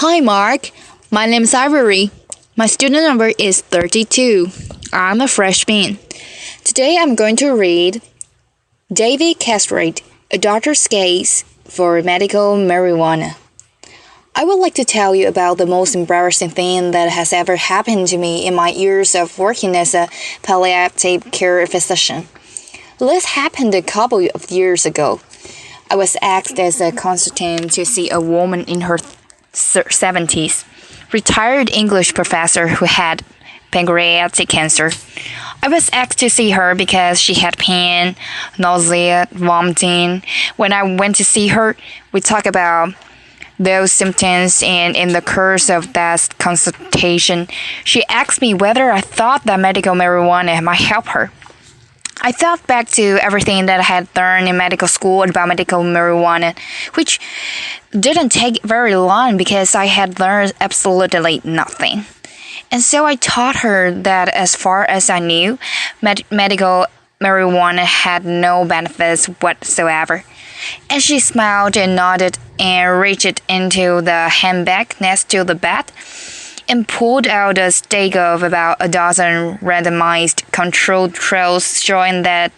Hi, Mark. My name is Ivory. My student number is 32. I'm a freshman. Today I'm going to read David Casarett, a doctor's case for medical marijuana. I would like to tell you about the most embarrassing thing that has ever happened to me in my years of working as a palliative care physician. This happened a couple of years ago. I was asked as a consultant to see a woman in her 70s, retired English professor who had pancreatic cancer. I was asked to see her because she had pain, nausea, vomiting. When I went to see her, we talked about those symptoms, and in the course of that consultation, she asked me whether I thought that medical marijuana might help her. I thought back to everything that I had learned in medical school about medical marijuana, which didn't take very long because I had learned absolutely nothing. And so I taught her that as far as I knew, medical marijuana had no benefits whatsoever. And she smiled and nodded and reached into the handbag next to the bed and pulled out a stack of about a dozen randomized controlled trials showing that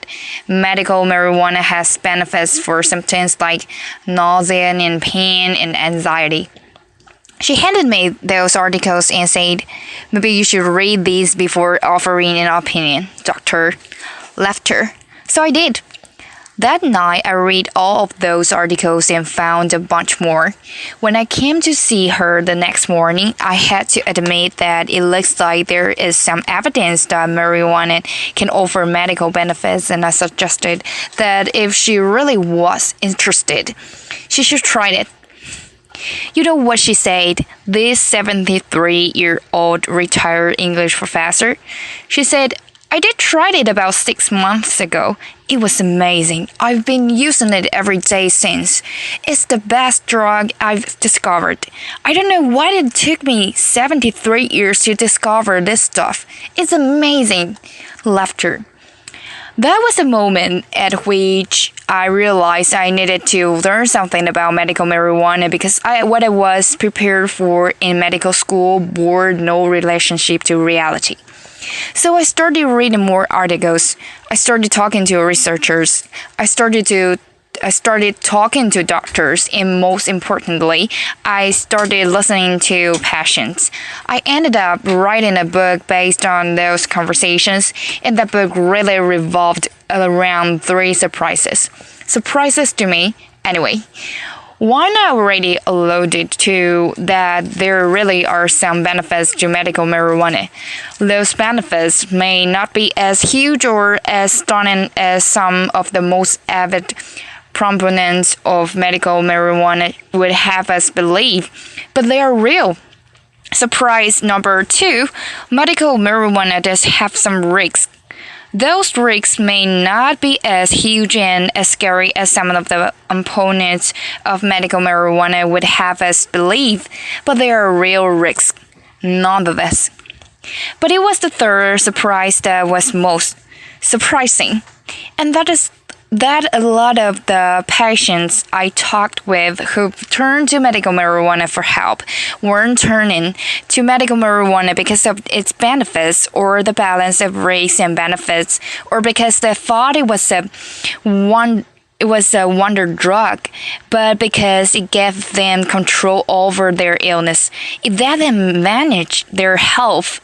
medical marijuana has benefits for symptoms like nausea and pain and anxiety. She handed me those articles and said, "Maybe you should read these before offering an opinion, doctor." Laughter. So I did. That night, I read all of those articles and found a bunch more. When I came to see her the next morning, I had to admit that it looks like there is some evidence that marijuana can offer medical benefits, and I suggested that if she really was interested, she should try it. You know what she said? This 73-year-old retired English professor. She said, "I did try it about 6 months ago. It was amazing. I've been using it every day since. It's the best drug I've discovered. I don't know why it took me 73 years to discover this stuff. It's amazing." Laughter. That was a moment at which I realized I needed to learn something about medical marijuana because what I was prepared for in medical school bore no relationship to reality. So I started reading more articles. I started talking to researchers. I started talking to doctors, and most importantly, I started listening to patients. I ended up writing a book based on those conversations, and that book really revolved around 3 surprises. Surprises to me, anyway. One, I already alluded to that there really are some benefits to medical marijuana. Those benefits may not be as huge or as stunning as some of the most avid proponents of medical marijuana would have us believe, but they are real. Surprise number 2, medical marijuana does have some risks. Those risks may not be as huge and as scary as some of the opponents of medical marijuana would have us believe, but they are real risks, nonetheless. But it was the third surprise that was most surprising, and that is that a lot of the patients I talked with who turned to medical marijuana for help weren't turning to medical marijuana because of its benefits or the balance of risks and benefits, or because they thought it was a wonder drug, but because it gave them control over their illness. It let them manage their health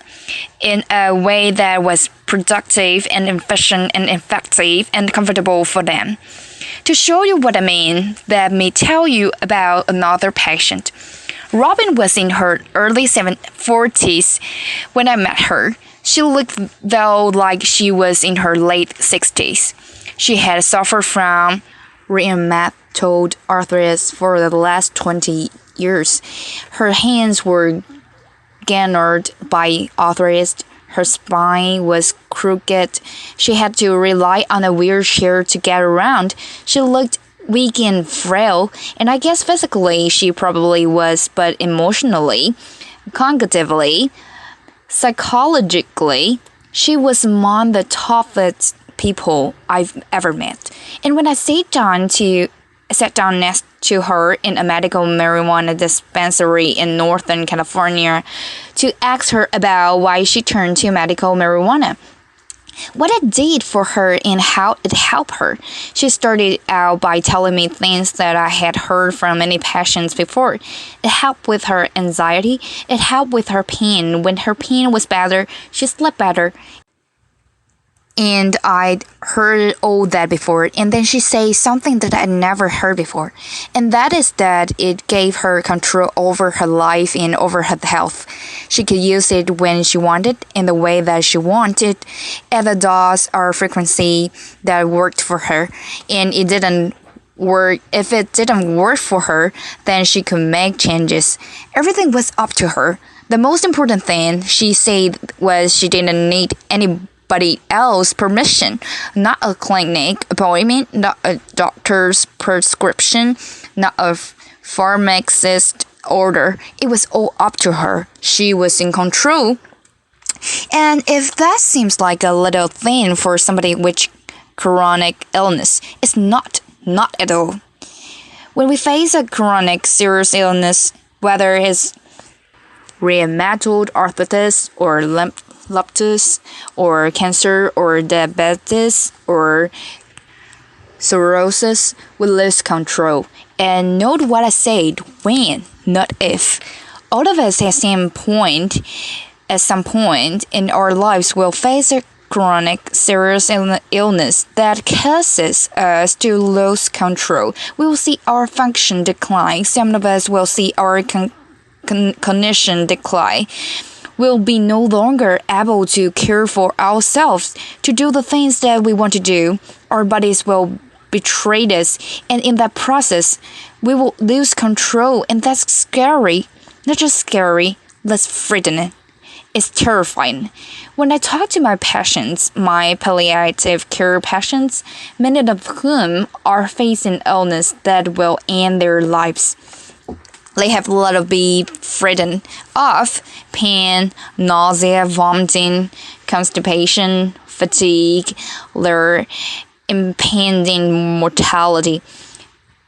in a way that was productive and efficient and effective and comfortable for them. To show you what I mean, let me tell you about another patient. Robin was in her early 40s when I met her. She looked though like she was in her late 60s. She had suffered from rheumatoid arthritis for the last 20 years. Her hands were garnered by arthritis. Her spine was crooked. She had to rely on a wheelchair to get around. She looked weak and frail, and I guess physically she probably was, but emotionally, cognitively, psychologically, she was among the toughest people I've ever met. And when I sat down to sat down next to her in a medical marijuana dispensary in Northern California to ask her about why she turned to medical marijuana, what it did for her and how it helped her. She started out by telling me things that I had heard from many patients before. It helped with her anxiety. It helped with her pain. When her pain was better, she slept better. And I'd heard all that before, and then she said something that I'd never heard before, and that is that it gave her control over her life and over her health. She could use it when she wanted, in the way that she wanted, at the dose or frequency that worked for her, and it didn't work. If it didn't work for her, then she could make changes. Everything was up to her. The most important thing she said was she didn't need anybody else's permission, not a clinic appointment, not a doctor's prescription, not a pharmacist order. It was all up to her. She was in control. And if that seems like a little thing for somebody with chronic illness, it's not at all. When we face a chronic serious illness, whether it's rheumatoid arthritis or lupus or cancer or diabetes or cirrhosis, we lose control. And note what I said, when, not if. All of us at some point in our lives will face a chronic serious illness that causes us to lose control. We will see our function decline. Some of us will see our cognition decline. We'll be no longer able to care for ourselves, to do the things that we want to do. Our bodies will betray us, and in that process, we will lose control, and that's scary. Not just scary, that's frightening. It's terrifying. When I talk to my patients, my palliative care patients, many of whom are facing illness that will end their lives, they have a lot of be frightened of pain, nausea, vomiting, constipation, fatigue, their impending mortality.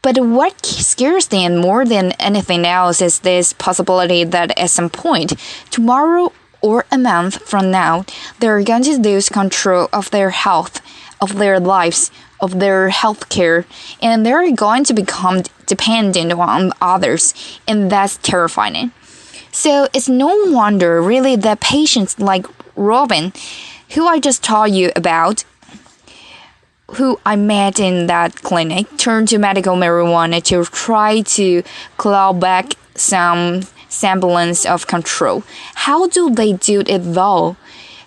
But what scares them more than anything else is this possibility that at some point, tomorrow or a month from now, they're going to lose control of their health, of their lives, of their health care, and they're going to become dependent on others, and that's terrifying. So it's no wonder really that patients like Robin, who I just told you about, who I met in that clinic, turned to medical marijuana to try to claw back some semblance of control. How do they do it though?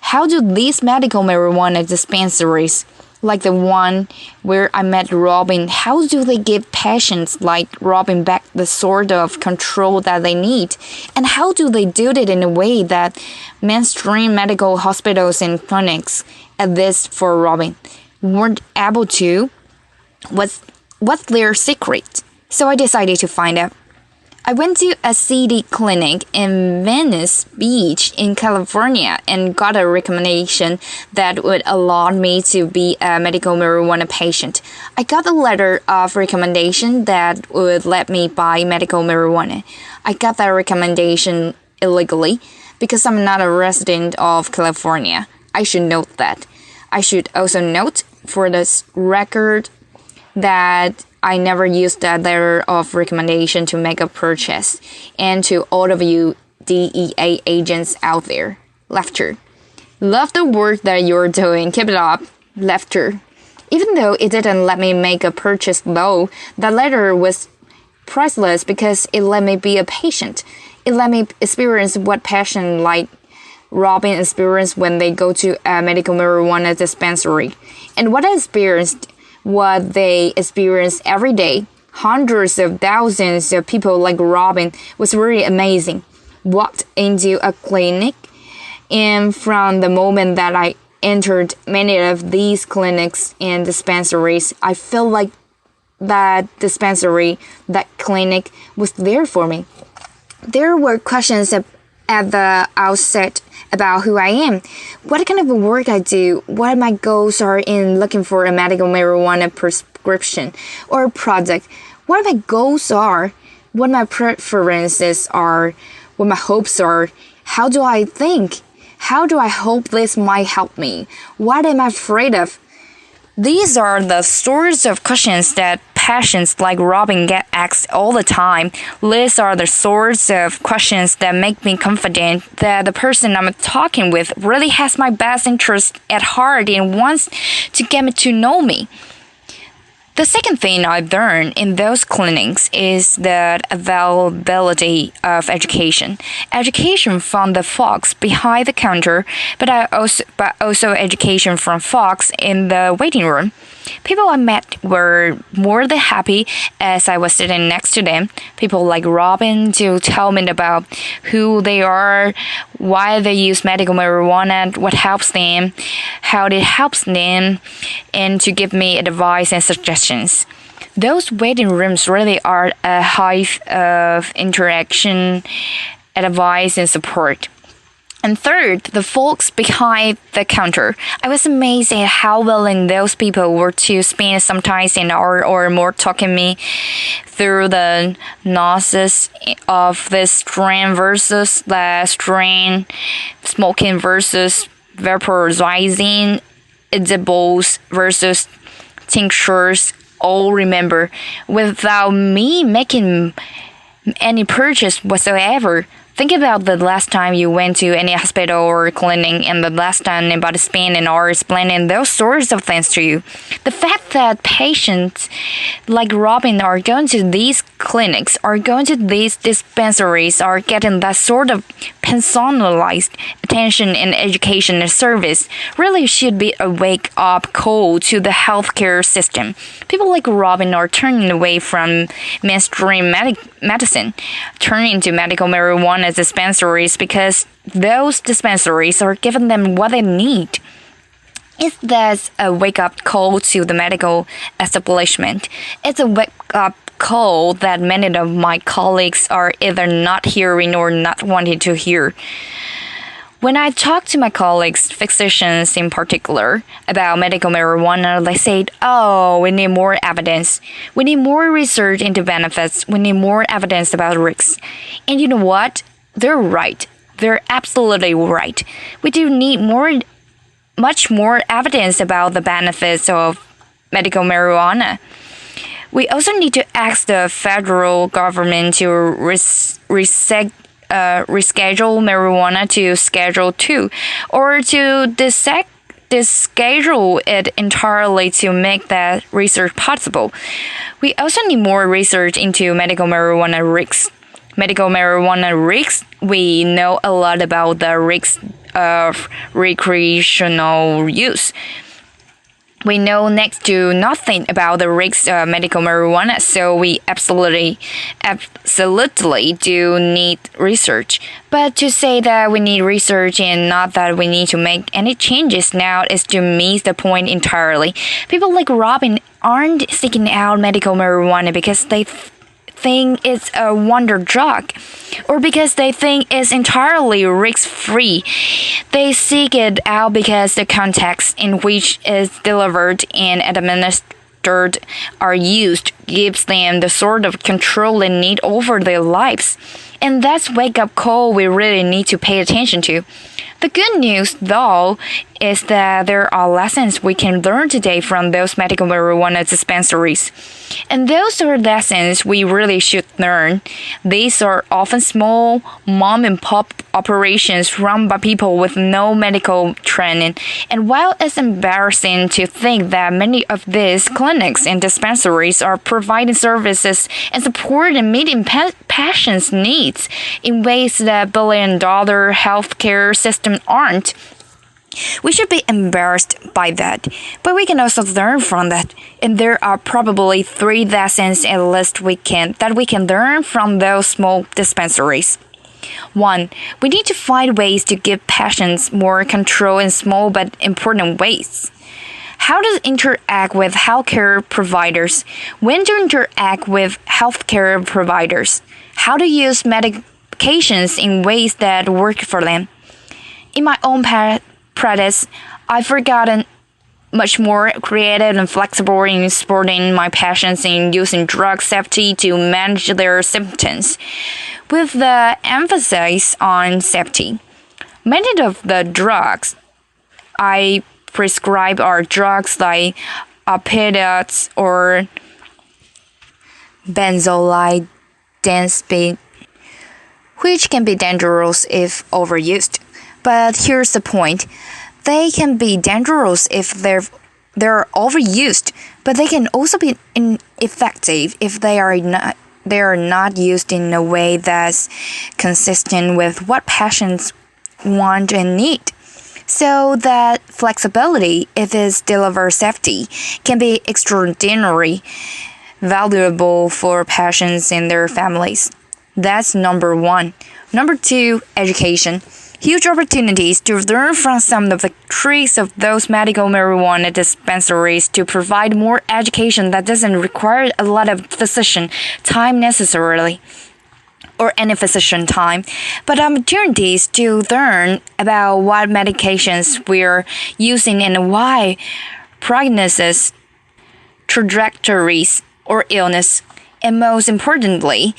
How do these medical marijuana dispensaries, like the one where I met Robin, how do they give patients like Robin back the sort of control that they need? And how do they do it in a way that mainstream medical hospitals and clinics, at this for Robin, weren't able to? What's their secret? So I decided to find out. I went to a city clinic in Venice Beach in California and got a recommendation that would allow me to be a medical marijuana patient. I got a letter of recommendation that would let me buy medical marijuana. I got that recommendation illegally because I'm not a resident of California. I should note that. I should also note for this record that I never used that letter of recommendation to make a purchase. And to all of you DEA agents out there, laughter. Love the work that you're doing. Keep it up. Laughter. Even though it didn't let me make a purchase though, that letter was priceless because it let me be a patient. It let me experience what patient like Robin experienced when they go to a medical marijuana dispensary. And what I experienced, what they experience every day, hundreds of thousands of people like Robin, was really amazing. Walked into a clinic, and from the moment that I entered many of these clinics and dispensaries, I felt like that dispensary, that clinic was there for me. There were questions at the outset about who I am, what kind of work I do, what my goals are in looking for a medical marijuana prescription or product, what my goals are, what my preferences are, what my hopes are. How do I think? How do I hope this might help me? What am I afraid of? These are the sorts of questions that patients like Robin get asked all the time. These are the sorts of questions that make me confident that the person I'm talking with really has my best interest at heart and wants to get me to know me. The second thing I learned in those clinics is the availability of education. Education from the folks behind the counter, but also education from folks in the waiting room. People I met were more than happy as I was sitting next to them. People like Robin to tell me about who they are, why they use medical marijuana, what helps them, how it helps them, and to give me advice and suggestions. Those waiting rooms really are a hive of interaction, advice, and support. And third, the folks behind the counter. I was amazed at how willing those people were to spend sometimes an hour or more talking me through the nuances of this strain versus that strain, smoking versus vaporizing, edibles versus tinctures. All remember, without me making any purchase whatsoever. Think about the last time you went to any hospital or clinic and the last time anybody spent an hour explaining those sorts of things to you. The fact that patients like Robin are going to these clinics, are going to these dispensaries, are getting that sort of personalized attention and education and service really should be a wake-up call to the healthcare system. People like Robin are turning away from mainstream medicine, turning to medical marijuana dispensaries because those dispensaries are giving them what they need. Is that a wake-up call to the medical establishment? It's a wake-up call that many of my colleagues are either not hearing or not wanting to hear. When I talk to my colleagues, physicians in particular, about medical marijuana, they say, oh, we need more evidence. We need more research into benefits. We need more evidence about risks. And you know what? They're right. They're absolutely right. We do need much more evidence about the benefits of medical marijuana. We also need to ask the federal government to reschedule marijuana to Schedule 2 or to deschedule it entirely to make that research possible. We also need more research into medical marijuana risks. Medical marijuana risks, we know a lot about the risks of recreational use. We know next to nothing about the risks of medical marijuana, so we absolutely do need research. But to say that we need research and not that we need to make any changes now is to miss the point entirely. People like Robin aren't seeking out medical marijuana because they think it's a wonder drug or because they think it's entirely risk-free. They seek it out because the context in which it's delivered and administered are used gives them the sort of control they need over their lives. And that's wake-up call we really need to pay attention to. The good news, though, is that there are lessons we can learn today from those medical marijuana dispensaries. And those are lessons we really should learn. These are often small mom-and-pop operations run by people with no medical training. And while it's embarrassing to think that many of these clinics and dispensaries are providing services and support and meeting patients' needs in ways that billion-dollar healthcare systems aren't, we should be embarrassed by that, but we can also learn from that. And there are probably 3 lessons at least we can learn from those small dispensaries. 1. We need to find ways to give patients more control in small but important ways. How to interact with healthcare providers. When to interact with healthcare providers. How to use medications in ways that work for them. In my own practice, I've forgotten much more creative and flexible in supporting my patients in using drug safety to manage their symptoms, with the emphasis on safety. Many of the drugs I prescribe are drugs like opioids or benzodiazepines, which can be dangerous if overused. But here's the point. They can be dangerous if they're overused, but they can also be ineffective if they are not used in a way that's consistent with what patients want and need. So that flexibility, if it's delivered safety, can be extraordinarily valuable for patients and their families. That's number one. Number two, education. Huge opportunities to learn from some of the tricks of those medical marijuana dispensaries to provide more education that doesn't require a lot of physician time necessarily, or any physician time, but opportunities to learn about what medications we're using and why prognosis, trajectories, or illness, and most importantly,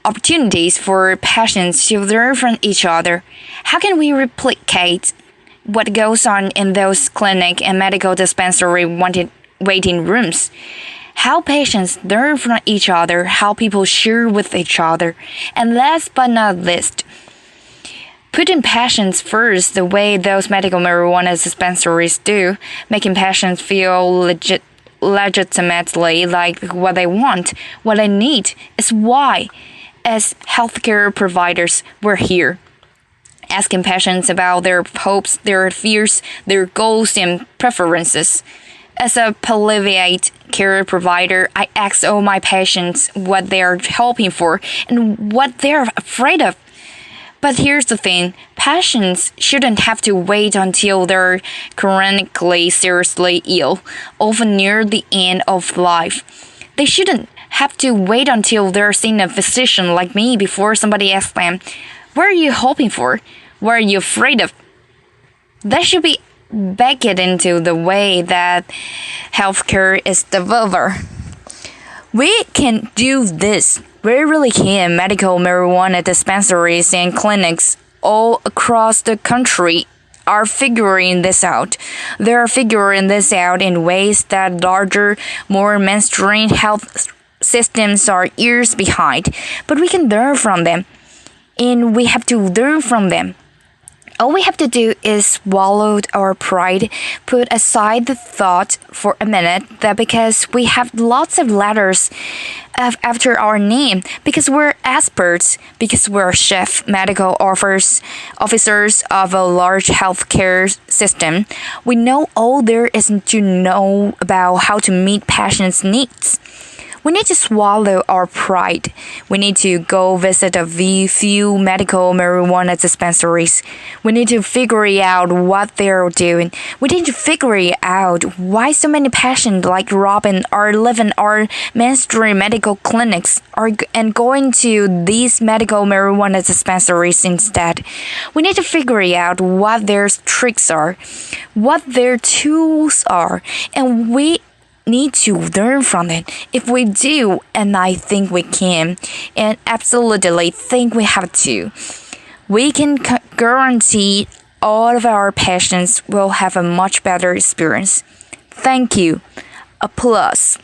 opportunities for patients to learn from each other. How can we replicate what goes on in those clinic and medical dispensary waiting rooms? How patients learn from each other, how people share with each other, and last but not least, putting patients first the way those medical marijuana dispensaries do, making patients feel legitimately like what they want, what they need, is why, as healthcare providers, we're here. Asking patients about their hopes, their fears, their goals, and preferences. As a palliative care provider, I ask all my patients what they are hoping for and what they're afraid of. But here's the thing, patients shouldn't have to wait until they're chronically seriously ill, often near the end of life. They shouldn't have to wait until they're seeing a physician like me before somebody asks them, what are you hoping for? What are you afraid of? That should be baked into the way that healthcare is delivered. We can do this. We really can. Medical marijuana dispensaries and clinics all across the country are figuring this out. They are figuring this out in ways that larger, more mainstream health systems are years behind. But we can learn from them, and we have to learn from them. All we have to do is swallow our pride, put aside the thought for a minute that because we have lots of letters after our name, because we're experts, because we're chief medical officers of a large healthcare system, we know all there is to know about how to meet patients' needs. We need to swallow our pride. We need to go visit a few medical marijuana dispensaries. We need to figure out what they're doing. We need to figure out why so many patients like Robin are leaving our mainstream medical clinics and going to these medical marijuana dispensaries instead. We need to figure out what their tricks are, what their tools are, and we need to learn from it. If we do, and I think we can, and absolutely think we have to, we can guarantee all of our patients will have a much better experience. Thank you. Applause.